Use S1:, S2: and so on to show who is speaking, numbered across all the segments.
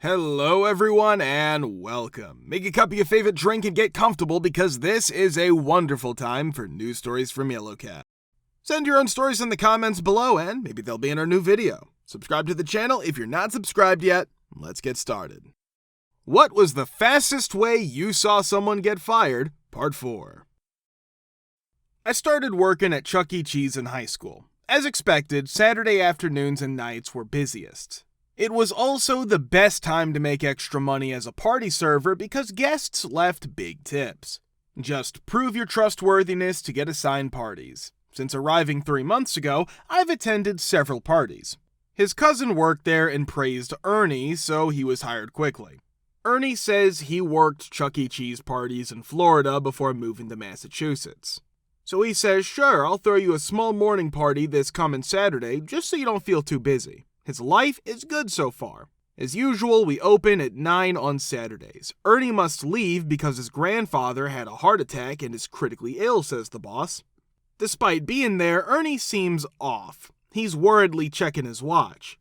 S1: Hello everyone and welcome. Make a cup of your favorite drink and get comfortable because this is a wonderful time for news stories from YellowCat. Send your own stories in the comments below and maybe they'll be in our new video. Subscribe to the channel if you're not subscribed yet. Let's get started. What was the fastest way you saw someone get fired? Part 4. I started working at Chuck E. Cheese in high school. As expected, Saturday afternoons and nights were busiest. It was also the best time to make extra money as a party server because guests left big tips. Just prove your trustworthiness to get assigned parties. Since arriving 3 months ago, I've attended several parties. His cousin worked there and praised Ernie, so he was hired quickly. Ernie says he worked Chuck E. Cheese parties in Florida before moving to Massachusetts. So he says, sure, I'll throw you a small morning party this coming Saturday just so you don't feel too busy. His life is good so far. As usual, we open at 9 on Saturdays. Ernie must leave because his grandfather had a heart attack and is critically ill, says the boss. Despite being there, Ernie seems off. He's worriedly checking his watch.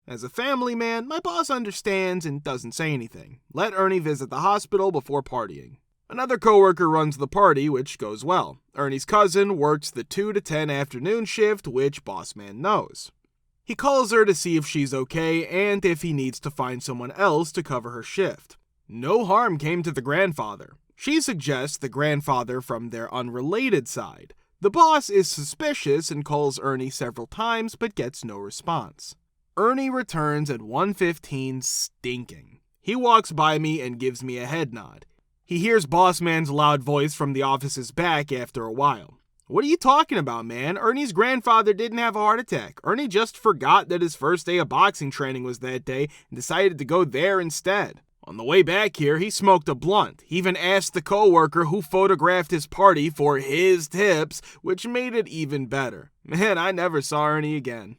S1: As a family man, my boss understands and doesn't say anything. Let Ernie visit the hospital before partying. Another coworker runs the party, which goes well. Ernie's cousin works the 2 to 10 afternoon shift, which boss man knows. He calls her to see if she's okay and if he needs to find someone else to cover her shift. No harm came to the grandfather. She suggests the grandfather from their unrelated side. The boss is suspicious and calls Ernie several times but gets no response. Ernie returns at 1:15 stinking. He walks by me and gives me a head nod. He hears boss man's loud voice from the office's back after a while. What are you talking about, man? Ernie's grandfather didn't have a heart attack. Ernie just forgot that his first day of boxing training was that day and decided to go there instead. On the way back here, he smoked a blunt. He even asked the coworker who photographed his party for his tips, which made it even better. Man, I never saw Ernie again.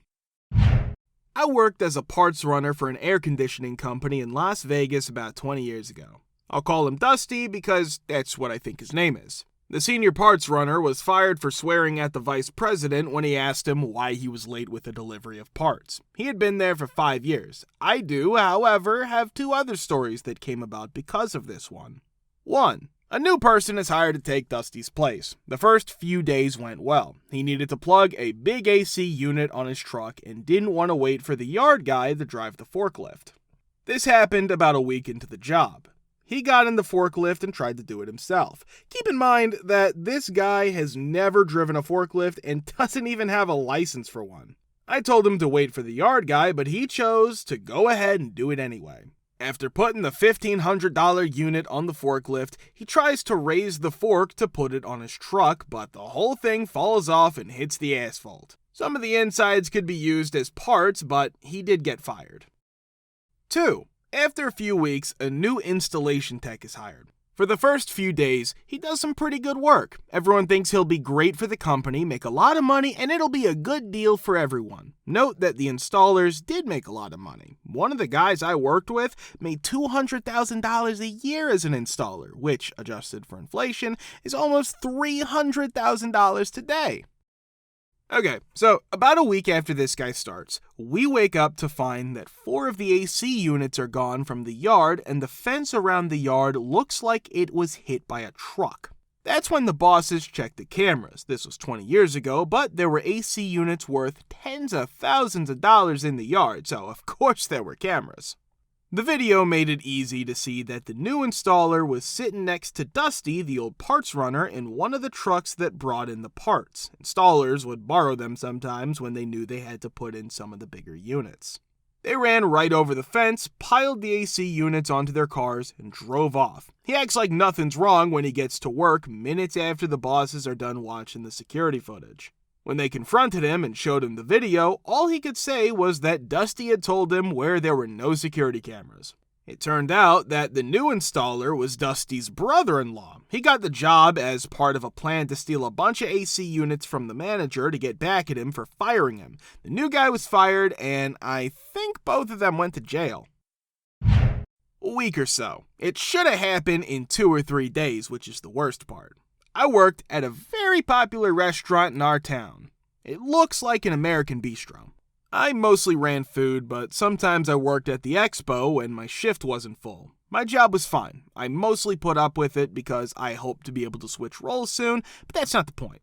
S1: I worked as a parts runner for an air conditioning company in Las Vegas about 20 years ago. I'll call him Dusty because that's what I think his name is. The senior parts runner was fired for swearing at the vice president when he asked him why he was late with the delivery of parts. He had been there for 5 years. I do, however, have 2 other stories that came about because of this one. 1. A new person is hired to take Dusty's place. The first few days went well. He needed to plug a big AC unit on his truck and didn't want to wait for the yard guy to drive the forklift. This happened about a week into the job. He got in the forklift and tried to do it himself. Keep in mind that this guy has never driven a forklift and doesn't even have a license for one. I told him to wait for the yard guy, but he chose to go ahead and do it anyway. After putting the $1,500 unit on the forklift, he tries to raise the fork to put it on his truck, but the whole thing falls off and hits the asphalt. Some of the insides could be used as parts, but he did get fired. 2. After a few weeks, a new installation tech is hired. For the first few days, he does some pretty good work. Everyone thinks he'll be great for the company, make a lot of money, and it'll be a good deal for everyone. Note that the installers did make a lot of money. One of the guys I worked with made $200,000 a year as an installer, which, adjusted for inflation, is almost $300,000 today. Okay, so about a week after this guy starts, we wake up to find that 4 of the AC units are gone from the yard and the fence around the yard looks like it was hit by a truck. That's when the bosses checked the cameras. This was 20 years ago, but there were AC units worth tens of thousands of dollars in the yard, so of course there were cameras. The video made it easy to see that the new installer was sitting next to Dusty, the old parts runner, in one of the trucks that brought in the parts. Installers would borrow them sometimes when they knew they had to put in some of the bigger units. They ran right over the fence, piled the AC units onto their cars, and drove off. He acts like nothing's wrong when he gets to work minutes after the bosses are done watching the security footage. When they confronted him and showed him the video, all he could say was that Dusty had told him where there were no security cameras. It turned out that the new installer was Dusty's brother-in-law. He got the job as part of a plan to steal a bunch of AC units from the manager to get back at him for firing him. The new guy was fired, and I think both of them went to jail. A week or so. It should have happened in 2 or 3 days, which is the worst part. I worked at a very popular restaurant in our town. It looks like an American bistro. I mostly ran food, but sometimes I worked at the expo when my shift wasn't full. My job was fine. I mostly put up with it because I hoped to be able to switch roles soon, but that's not the point.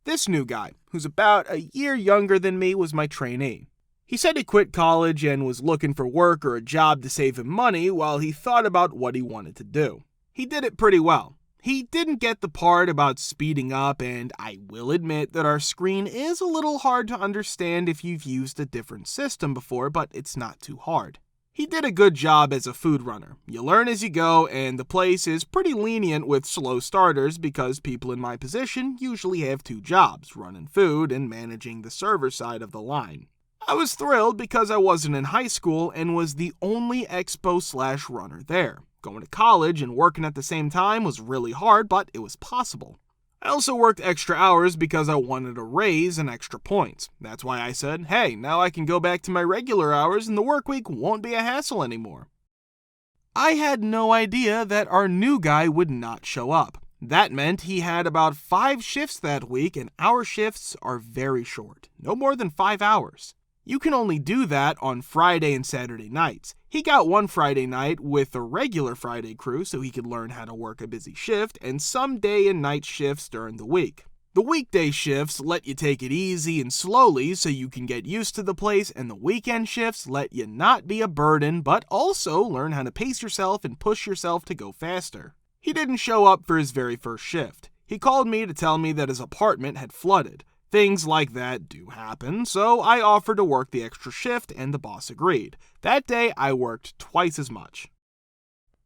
S1: This new guy, who's about a year younger than me, was my trainee. He said he quit college and was looking for work or a job to save him money while he thought about what he wanted to do. He did it pretty well. He didn't get the part about speeding up, and I will admit that our screen is a little hard to understand if you've used a different system before, but it's not too hard. He did a good job as a food runner. You learn as you go, and the place is pretty lenient with slow starters because people in my position usually have two jobs, running food and managing the server side of the line. I was thrilled because I wasn't in high school and was the only expo/runner there. Going to college and working at the same time was really hard, but it was possible. I also worked extra hours because I wanted a raise and extra points. That's why I said, hey, now I can go back to my regular hours and the work week won't be a hassle anymore. I had no idea that our new guy would not show up. That meant he had about 5 shifts that week, and our shifts are very short, no more than 5 hours. You can only do that on Friday and Saturday nights. He got one Friday night with a regular Friday crew so he could learn how to work a busy shift, and some day and night shifts during the week. The weekday shifts let you take it easy and slowly so you can get used to the place, and the weekend shifts let you not be a burden but also learn how to pace yourself and push yourself to go faster. He didn't show up for his very first shift. He called me to tell me that his apartment had flooded. Things like that do happen, so I offered to work the extra shift and the boss agreed. That day, I worked twice as much.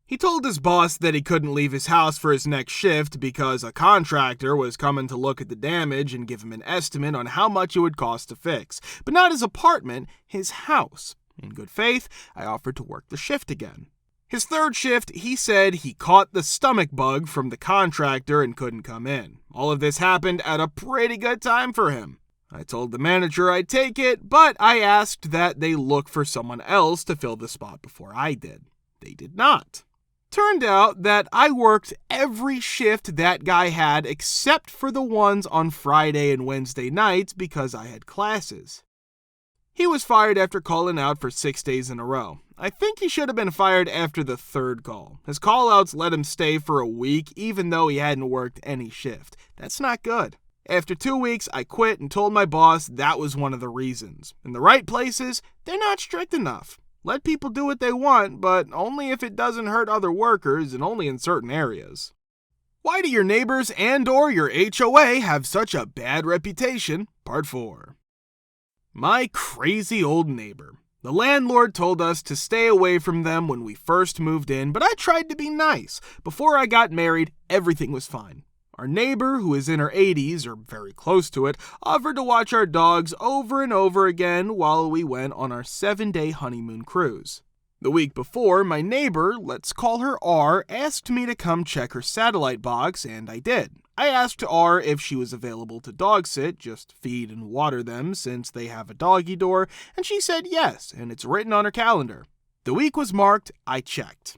S1: He told his boss that he couldn't leave his house for his next shift because a contractor was coming to look at the damage and give him an estimate on how much it would cost to fix, but not his apartment, his house. In good faith, I offered to work the shift again. His third shift, he said he caught the stomach bug from the contractor and couldn't come in. All of this happened at a pretty good time for him. I told the manager I'd take it, but I asked that they look for someone else to fill the spot before I did. They did not. Turned out that I worked every shift that guy had except for the ones on Friday and Wednesday nights because I had classes. He was fired after calling out for 6 days in a row. I think he should have been fired after the third call. His call-outs let him stay for a week even though he hadn't worked any shift. That's not good. After 2 weeks, I quit and told my boss that was one of the reasons. In the right places, they're not strict enough. Let people do what they want, but only if it doesn't hurt other workers and only in certain areas. Why do your neighbors and/or your HOA have such a bad reputation? Part 4. My crazy old neighbor. The landlord told us to stay away from them when we first moved in, but I tried to be nice. Before I got married, everything was fine. Our neighbor, who is in her 80s, or very close to it, offered to watch our dogs over and over again while we went on our 7-day honeymoon cruise. The week before, my neighbor, let's call her R, asked me to come check her satellite box, and I did. I asked R if she was available to dog sit, just feed and water them since they have a doggy door, and she said yes, and it's written on her calendar. The week was marked, I checked.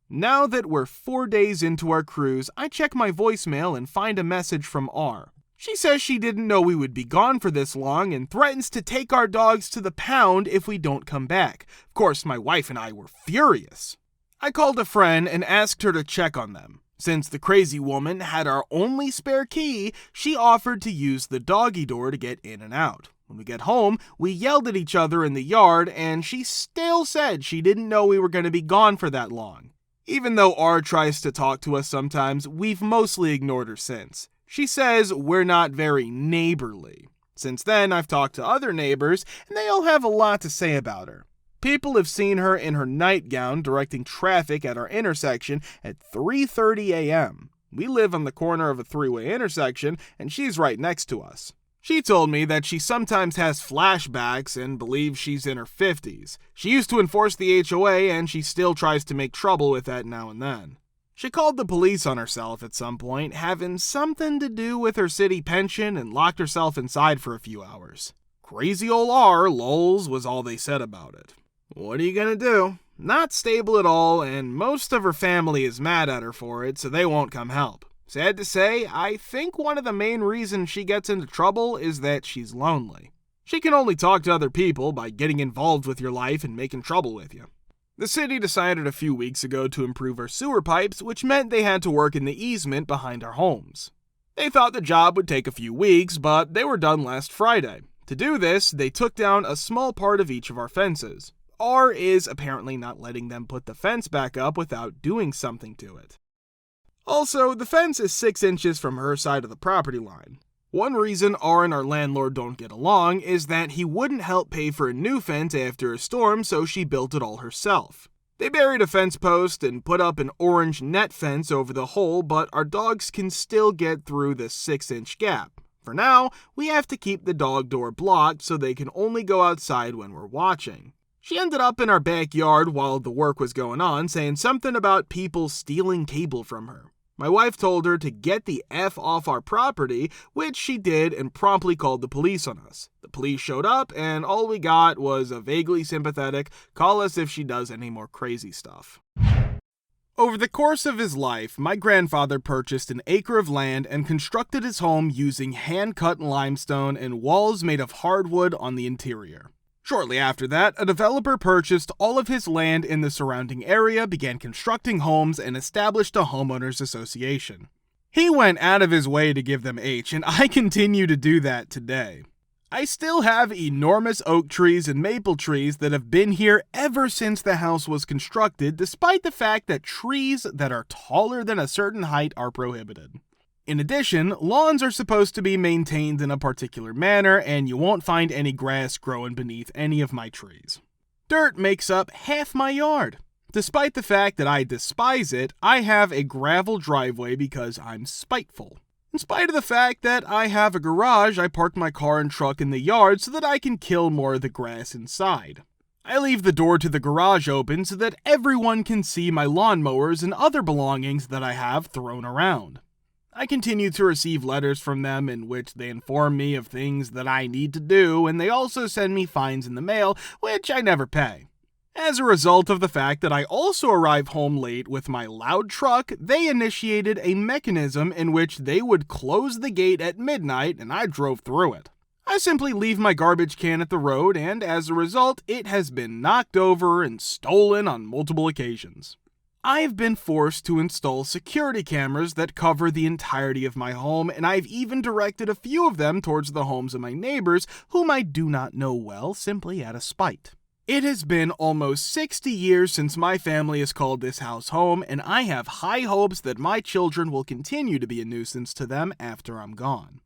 S1: Now that we're 4 days into our cruise, I check my voicemail and find a message from R. She says she didn't know we would be gone for this long and threatens to take our dogs to the pound if we don't come back. Of course, my wife and I were furious. I called a friend and asked her to check on them. Since the crazy woman had our only spare key, she offered to use the doggy door to get in and out. When we get home, we yelled at each other in the yard, and she still said she didn't know we were going to be gone for that long. Even though R tries to talk to us sometimes, we've mostly ignored her since. She says we're not very neighborly. Since then, I've talked to other neighbors, and they all have a lot to say about her. People have seen her in her nightgown directing traffic at our intersection at 3:30 a.m. We live on the corner of a 3-way intersection, and she's right next to us. She told me that she sometimes has flashbacks and believes she's in her 50s. She used to enforce the HOA, and she still tries to make trouble with that now and then. She called the police on herself at some point, having something to do with her city pension, and locked herself inside for a few hours. Crazy ol' R, lols, was all they said about it. What are you gonna do? Not stable at all, and most of her family is mad at her for it, so they won't come help. Sad to say, I think one of the main reasons she gets into trouble is that she's lonely. She can only talk to other people by getting involved with your life and making trouble with you. The city decided a few weeks ago to improve our sewer pipes, which meant they had to work in the easement behind our homes. They thought the job would take a few weeks, but they were done last Friday. To do this, they took down a small part of each of our fences. R is apparently not letting them put the fence back up without doing something to it. Also, the fence is 6 inches from her side of the property line. One reason R and our landlord don't get along is that he wouldn't help pay for a new fence after a storm, so she built it all herself. They buried a fence post and put up an orange net fence over the hole, but our dogs can still get through the 6-inch gap. For now, we have to keep the dog door blocked so they can only go outside when we're watching. She ended up in our backyard while the work was going on, saying something about people stealing cable from her. My wife told her to get the F off our property, which she did and promptly called the police on us. The police showed up, and all we got was a vaguely sympathetic, call us if she does any more crazy stuff. Over the course of his life, my grandfather purchased an acre of land and constructed his home using hand-cut limestone and walls made of hardwood on the interior. Shortly after that, a developer purchased all of his land in the surrounding area, began constructing homes, and established a homeowners association. He went out of his way to give them H, and I continue to do that today. I still have enormous oak trees and maple trees that have been here ever since the house was constructed, despite the fact that trees that are taller than a certain height are prohibited. In addition, lawns are supposed to be maintained in a particular manner, and you won't find any grass growing beneath any of my trees. Dirt makes up half my yard. Despite the fact that I despise it, I have a gravel driveway because I'm spiteful. In spite of the fact that I have a garage, I park my car and truck in the yard so that I can kill more of the grass inside. I leave the door to the garage open so that everyone can see my lawnmowers and other belongings that I have thrown around. I continue to receive letters from them in which they inform me of things that I need to do, and they also send me fines in the mail, which I never pay. As a result of the fact that I also arrive home late with my loud truck, they initiated a mechanism in which they would close the gate at midnight, and I drove through it. I simply leave my garbage can at the road, and as a result, it has been knocked over and stolen on multiple occasions. I've been forced to install security cameras that cover the entirety of my home, and I've even directed a few of them towards the homes of my neighbors, whom I do not know well, simply out of spite. It has been almost 60 years since my family has called this house home, and I have high hopes that my children will continue to be a nuisance to them after I'm gone.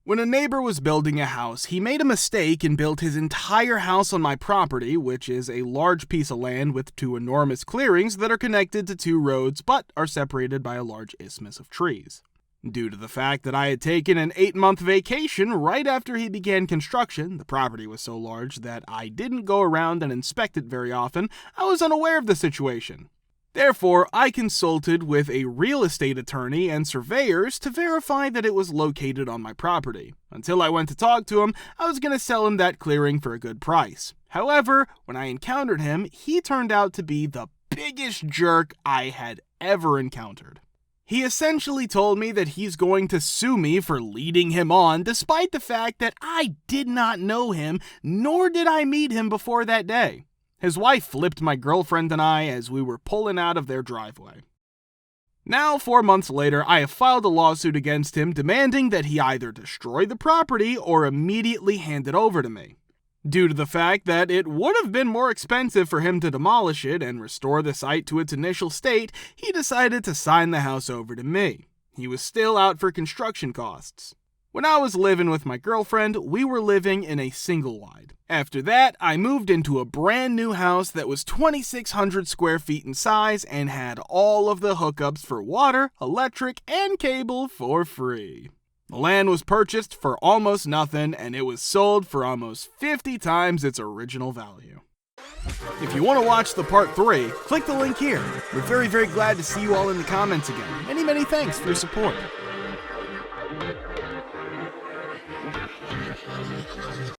S1: When a neighbor was building a house, he made a mistake and built his entire house on my property, which is a large piece of land with 2 enormous clearings that are connected to 2 roads but are separated by a large isthmus of trees. Due to the fact that I had taken an 8-month vacation right after he began construction, the property was so large that I didn't go around and inspect it very often. I was unaware of the situation. Therefore, I consulted with a real estate attorney and surveyors to verify that it was located on my property. Until I went to talk to him, I was going to sell him that clearing for a good price. However, when I encountered him, he turned out to be the biggest jerk I had ever encountered. He essentially told me that he's going to sue me for leading him on, despite the fact that I did not know him, nor did I meet him before that day. His wife flipped my girlfriend and I as we were pulling out of their driveway. Now, 4 months later, I have filed a lawsuit against him demanding that he either destroy the property or immediately hand it over to me. Due to the fact that it would have been more expensive for him to demolish it and restore the site to its initial state, he decided to sign the house over to me. He was still out for construction costs. When I was living with my girlfriend, we were living in a single wide. After that, I moved into a brand new house that was 2,600 square feet in size and had all of the hookups for water, electric, and cable for free. The land was purchased for almost nothing, and it was sold for almost 50 times its original value. If you want to watch the part 3, click the link here. We're very glad to see you all in the comments again. Many thanks for your support.